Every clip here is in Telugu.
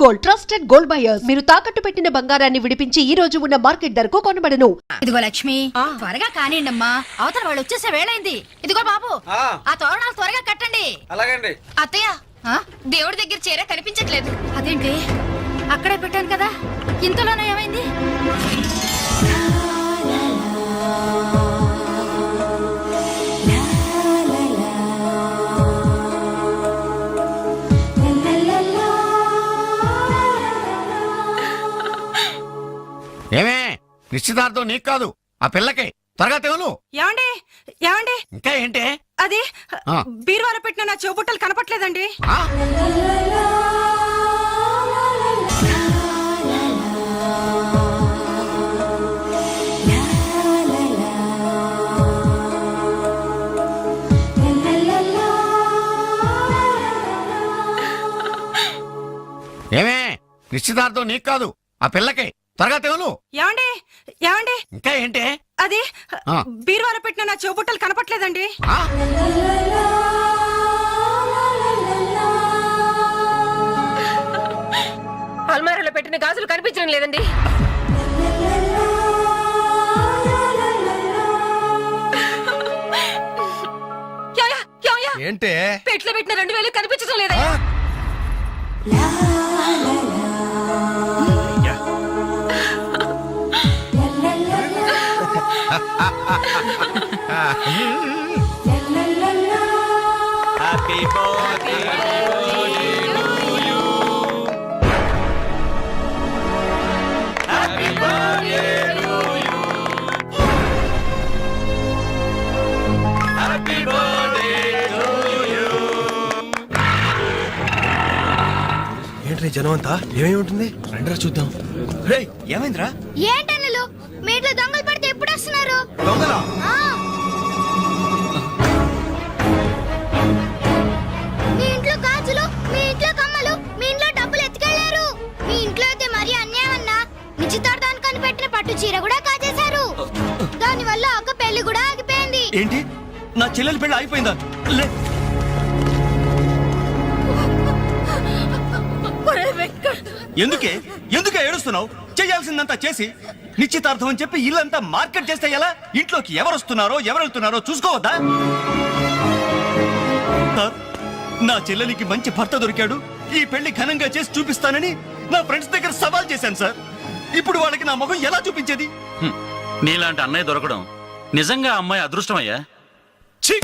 Gold, trusted gold buyers. మీరు తాకట్టు పెట్టిన బంగారాన్ని విడిపించి ఈ రోజు ఉన్న మార్కెట్ ధరకు కొనబడను. ఇదిగో లక్ష్మి, త్వరగా కానిండమ్మా, అవతల వాళ్ళు వచ్చేసే వేళైంది. ఇదిగో బాబు, ఆ తోరణాలు త్వరగా కట్టండి. అలాగండి. అత్తయ్య, దేవుడి దగ్గర చీర కనిపించట్లేదు. అదేంటి, అక్కడే పెట్టాను కదా, ఇంతలోనే ఏమైంది? ఏమే, నిశ్చితార్థం నీకు కాదు, ఆ పిల్లకి. త్వరగా తెలు. ఏమండి ఏమండి, ఇంకా ఏంటి? అది బీరువాలో పెట్టిన నా చెవుబుట్టలు కనపట్లేదండి. ఏమే, నిశ్చితార్థం నీకు కాదు, ఆ పిల్లకి. త్వరగా తెలు. ఏమండి ఏమండి, ఇంకా ఏంటి? అది బీరువాలో పెట్టిన నా చెవుబుట్టలు కనపట్లేదండి. అల్మారాలో పెట్టిన గాజులు కనిపించడం లేదండి. ఏంటే? పెట్లో పెట్టిన 2000 కనిపించడం లేదా? Happy birthday to you. Happy birthday to you. Happy birthday to you. Entry జనం అంతా? ఏమేమి ఉంటుంది? రండిరా చూద్దాం. రేయ్, ఏమైందిరా? ఏంటన్నలు, మీ ఇంట్లో దొంగలు పడితే ఎప్పుడు వస్తున్నారు? దొంగలా? మీ ఇంట్లో గాజులు, మీ ఇంట్లో కమ్మలు, మీ ఇంట్లో డబ్బులు ఎత్తుకెళ్లారు. మీ ఇంట్లో అయితే మరీ అన్యాయం అన్నా. నిశ్చితార్థానికి కనిపెట్టిన పట్టు చీర కూడా కాజేశారు. దాని వల్ల ఒక పెళ్లి కూడా ఆగిపోయింది. ఏంటి, నా చెల్లెలి పెళ్లి ఆగిపోయిందా? ఎందుకే ఏడుస్తున్నావు? చేయాల్సిందంతా చేసి నిశ్చితార్థం అని చెప్పి ఇల్లంతా మార్కెట్ చేస్తే ఎలా? ఇంట్లోకి ఎవరు వస్తున్నారో ఎవరు వెళ్తున్నారో చూసుకోవద్దా? నా చెల్లెలికి మంచి భర్త దొరికాడు, ఈ పెళ్లి ఘనంగా చేసి చూపిస్తానని నా ఫ్రెండ్స్ దగ్గర సవాల్ చేశాను సార్. ఇప్పుడు వాళ్ళకి నా ముఖం ఎలా చూపించేది? నీలాంటి అన్నయ్య దొరకడం నిజంగా అమ్మాయి అదృష్టమయ్యా.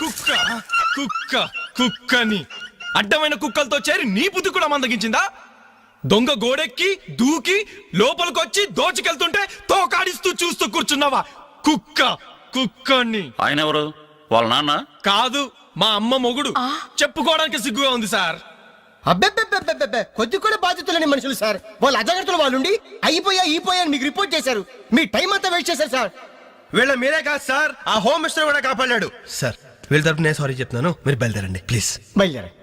కుక్క కుక్క కుక్కని అడ్డమైన కుక్కలతో చేరి నీ బుద్ధి కూడా మందగించిందా? దొంగ గోడెక్కి దూకి లోపలికొచ్చి దోచుకెళ్తుంటే తోకాడిస్తూ చూస్తూ కూర్చున్నావా? కుక్క కుక్కని. ఆయన ఎవరు? వాళ్ళ నాన్న కాదు, మా అమ్మ మొగుడు. చెప్పుకోవడానికి సిగ్గుగా ఉంది సార్. అబ్బెబ్బెబ్బెబ్బెబ్బె, కొద్ది కూడా బాధ్యత లేని మనుషులు సార్. వాళ్ళు అజాగ్రత్తలు వాళ్ళుండి అయిపోయా మీకు రిపోర్ట్ చేశారు. మీ టైం అంతా వేస్ట్ చేశారు సార్. వీళ్ళ మీరే కాదు సార్, ఆ హోమ్ మినిస్టర్ కూడా కాపాడాడు సార్. వీళ్ళ తరపు నేను సారీ చెప్తున్నాను, మీరు బయలుదేరండి ప్లీజ్. బయలుదేరండి.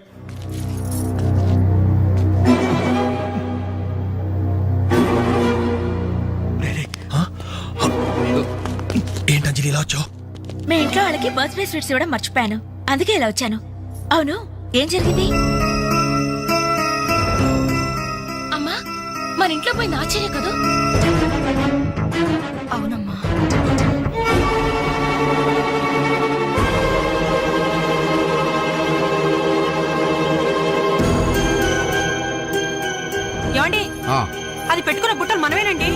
ఏంటంజలి ఇలా వచ్చావు? మీ ఇంట్లో వాళ్ళకి బర్త్డే స్వీట్స్ ఇవ్వడం మర్చిపోయాను, అందుకే ఇలా వచ్చాను. అవును, ఏం జరిగింది? అమ్మా, మన ఇంట్లో పోయింది ఆశ్చర్య కదా? అవునమ్మా. ఏమండి, అది పెట్టుకున్న బుట్టలు మనమేనండి.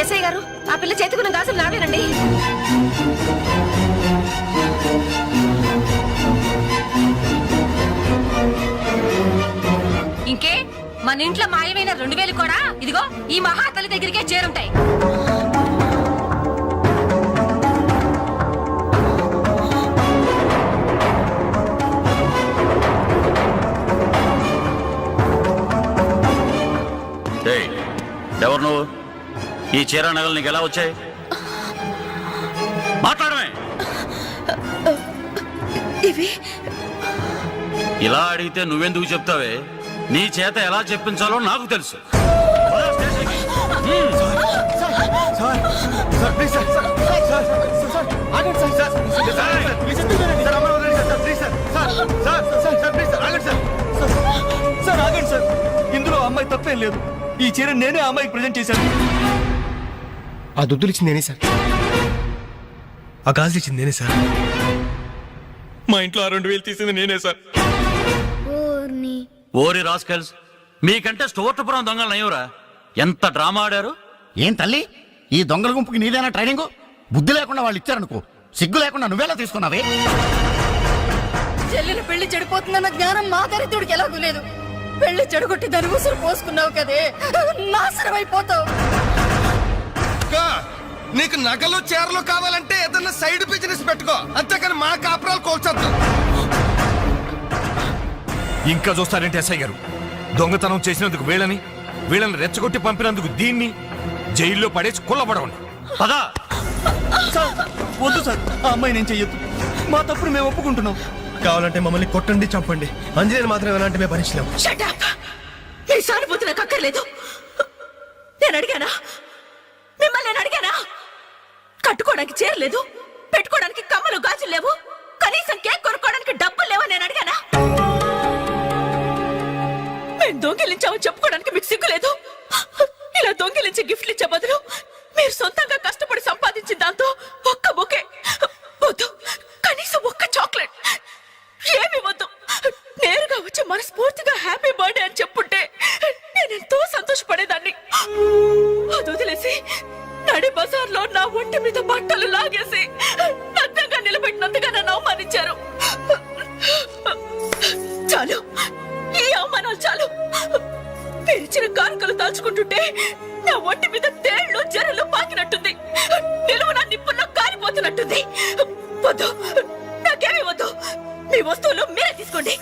ఎస్ఐ గారు, ఆ పిల్ల చేతుకున్న గాజులు నావేనండి. ఇంకే, మన ఇంట్లో మాయమైన 2000 కూడా ఇదిగో ఈ మహాతల్లి దగ్గరికే చేరుంటాయి. ఎవరు నువ్వు? ఈ చీర నగలు నీకు ఎలా వచ్చాయి? మాట్లాడమే. ఇవి ఇలా అడిగితే నువ్వెందుకు చెప్తావే? నీ చేత ఎలా చెప్పించాలో నాకు తెలుసు. ఆగండి సార్. తప్పేం లేదు. ఈ చీర నేనే ఆ అమ్మాయికి ప్రజెంట్ చేశాను. ఆ దుద్దులు ఇచ్చింది నేనే సార్. ఆ గాజు ఇచ్చింది నేనే సార్. మా ఇంట్లో ఆ 2000 తీసింది నేనే సార్. ఓర్ని ఓరి రాస్కల్స్, మీకంటే స్టోర్టపురం దొంగలు నయ్యవరా? ఎంత డ్రామా ఆడారు. ఏం తల్లి, ఈ దొంగల గుంపుకి నీదేనా ట్రైనింగ్? బుద్ధి లేకుండా వాళ్ళు ఇచ్చారనుకో, సిగ్గు లేకుండా నువ్వెలా తీసుకున్నావే? చెల్లెలు పెళ్లి చెడిపోతుందన్న జ్ఞానం మా దరిద్రుడికి ఎలాగూ లేదు. పెళ్లి చెడగొట్టి దాని ఉసురు పోసుకున్నావు కదే, నాశనం అయిపోతావు. నీకు నగలు చీరలు కావాలంటే ఏదన్నా సైడ్ బిజినెస్ పెట్టుకో, అంతేకాని మా కాపురాలు కోల్చొద్దు. ఇంకా చూస్తారంటే ఎస్ఐ గారు, దొంగతనం చేసినందుకు వీళ్ళని రెచ్చగొట్టి పంపినందుకు దీన్ని జైల్లో పడేసి కుల్లబడవండి. పదా సార్ వద్దు సార్, ఆ అమ్మాయి నేను చెయ్యొద్దు. మా తప్పును మేము ఒప్పుకుంటున్నాం. కావాలంటే మమ్మల్ని కొట్టండి, చంపండి. అంజనేయులు మాత్రం ఎలాంటి మేము భరించలేం. Shut up! మీ సానుభూతి నాకు అక్కర్లేదు. నేను అడిగానా? మిమ్మల్ని నేను అడిగానా? కట్టుకోవడానికి చీరలేదు, పెట్టుకోవడానికి కమ్మలు గాజులు లేవు, కనీసం కేక్ కొనుక్కోవడానికి డబ్బులు లేవు నేను అడిగానా? మేము దొంగిలించామని చెప్పుకోవడానికి మీకు సిగ్గులేదు. ఇలా దొంగిలించి గిఫ్ట్లు ఇచ్చే బదులు మీరు సొంతంగా కష్టపడి సంపాదించిన దాంతో ఒక్క బొకే వద్దు, కనీసం ఒక్క చాక్లెట్ ఏమి వద్దు, నేరుగా వచ్చి మనస్ఫూర్తిగా హ్యాపీ బర్త్డే అని చెప్పుంటే నేను ఎంతో సంతోషపడేదాన్ని. అది వదిలేసి నడి బజార్లో నా ఒంటి మీద బట్టలు లాగేసి నగ్నంగా నిలబెట్టినందుగా నన్ను అవమానించారు. చాలు, ఈ అవమానాలు చాలు. తెరిచిన కానుకలు దాచుకుంటుంటే నా ఒంటి మీద తేళ్లు జరలు పాకినట్టుంది, నిలువు నా నిప్పుల్లో కాలిపోతున్నట్టుంది. వద్దు, నాకేమీ వద్దు. మీ వస్తువులు మీరే తీసుకోండి.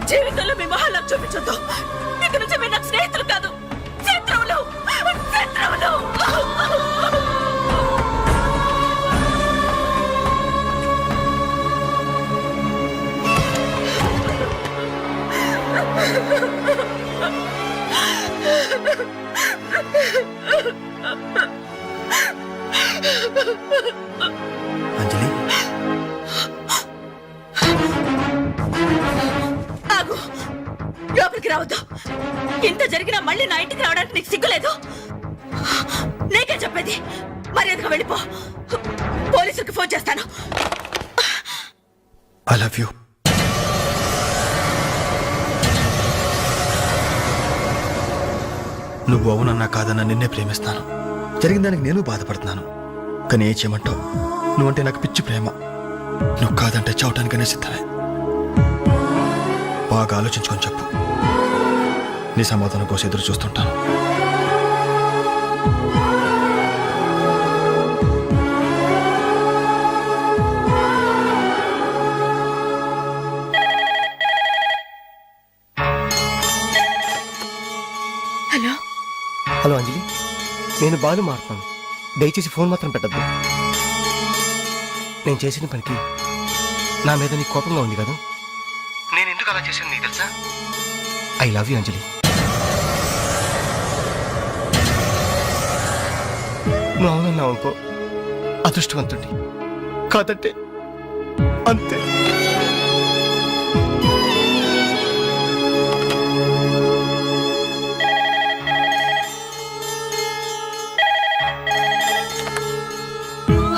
జీవితంలో మీ మొహాలకు చూపించొద్దు. ఇక నుంచి మీరు నాకు స్నేహితులు కాదు, శత్రువులు. శత్రువులు. అంజలి, ఆగు, లోపలికి రావద్దు. ఇంత జరిగినా మళ్ళీ నా ఇంటికి రావడానికి నీకు సిగ్గులేదు? నీకే చెప్పేది, మర్యాదగా వెళ్ళిపో. పోలీసులకు ఫోన్ చేస్తాను. I love you. నువ్వు అవునన్నా కాదన్నా నిన్నే ప్రేమిస్తాను. జరిగిన దానికి నేను బాధపడుతున్నాను, కానీ ఏం చేయమంటావు? నువ్వంటే నాకు పిచ్చి ప్రేమ. నువ్వు కాదంటే చావటానికనే సిద్ధమే. బాగా ఆలోచించుకొని చెప్పు. నీ సమాధానం కోసం ఎదురు చూస్తుంటాను. హలో హలో అంజలి, నేను బాలు మారుతాను. దయచేసి ఫోన్ మాత్రం పెట్టద్దు. నేను చేసిన పనికి నా మీద నీకు కోపంగా ఉంది కదా? నేను ఎందుకు అలా చేశాను నీకు తెలుసా? ఐ లవ్ యూ అంజలి. నువ్వు అవునన్నావు అనుకో, అదృష్టవంతుడి. కాదంటే అంతే.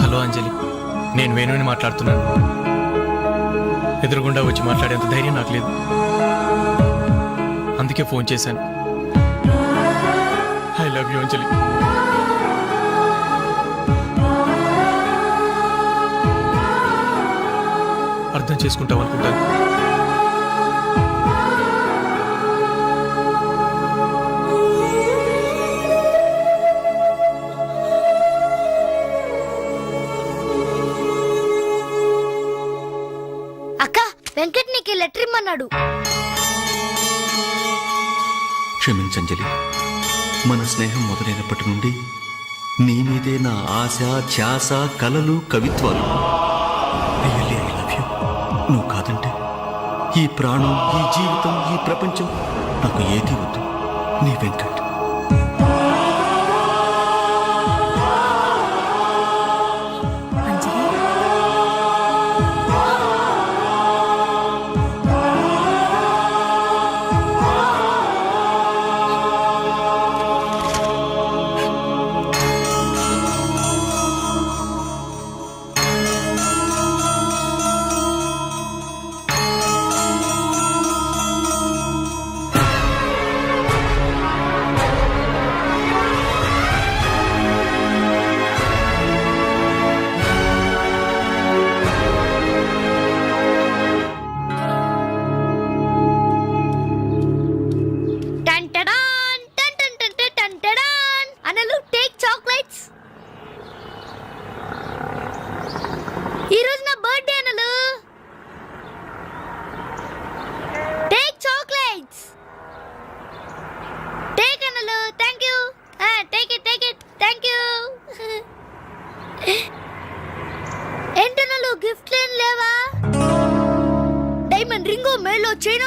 హలో అంజలి, నేను వేణుని మాట్లాడుతున్నాను. ఎదురుగుండా వచ్చి మాట్లాడేంత ధైర్యం నాకు లేదు, అందుకే ఫోన్ చేశాను. ఐ లవ్ యూ అంజలి. అర్థం చేసుకుంటావు అనుకుంటాను. అక్క, వెంకట్ నీకు లెటర్ ఇమ్మన్నాడు. క్షమించంజలి, మన స్నేహం మొదలైనప్పటి నుండి నీ మీదే నా ఆశ, ధ్యాస, కలలు, కవిత్వాలు. Really I love you. నువ్వు కాదంటే ఈ ప్రాణం, ఈ జీవితం, ఈ ప్రపంచం నాకు ఏది వద్దు. నీ వెంకట్. అంజలి టంటడాన్, టంటడాన్. అనలు టేక్ చాక్లెట్స్. ఈ రోజు నా బర్త్డే అనలు. Take chocolates. టేక్ అనలు. Thank you. Take it. Thank you. ఏంటనలు గిఫ్ట్ లేవా? డైమండ్ రింగు మేలో చైన్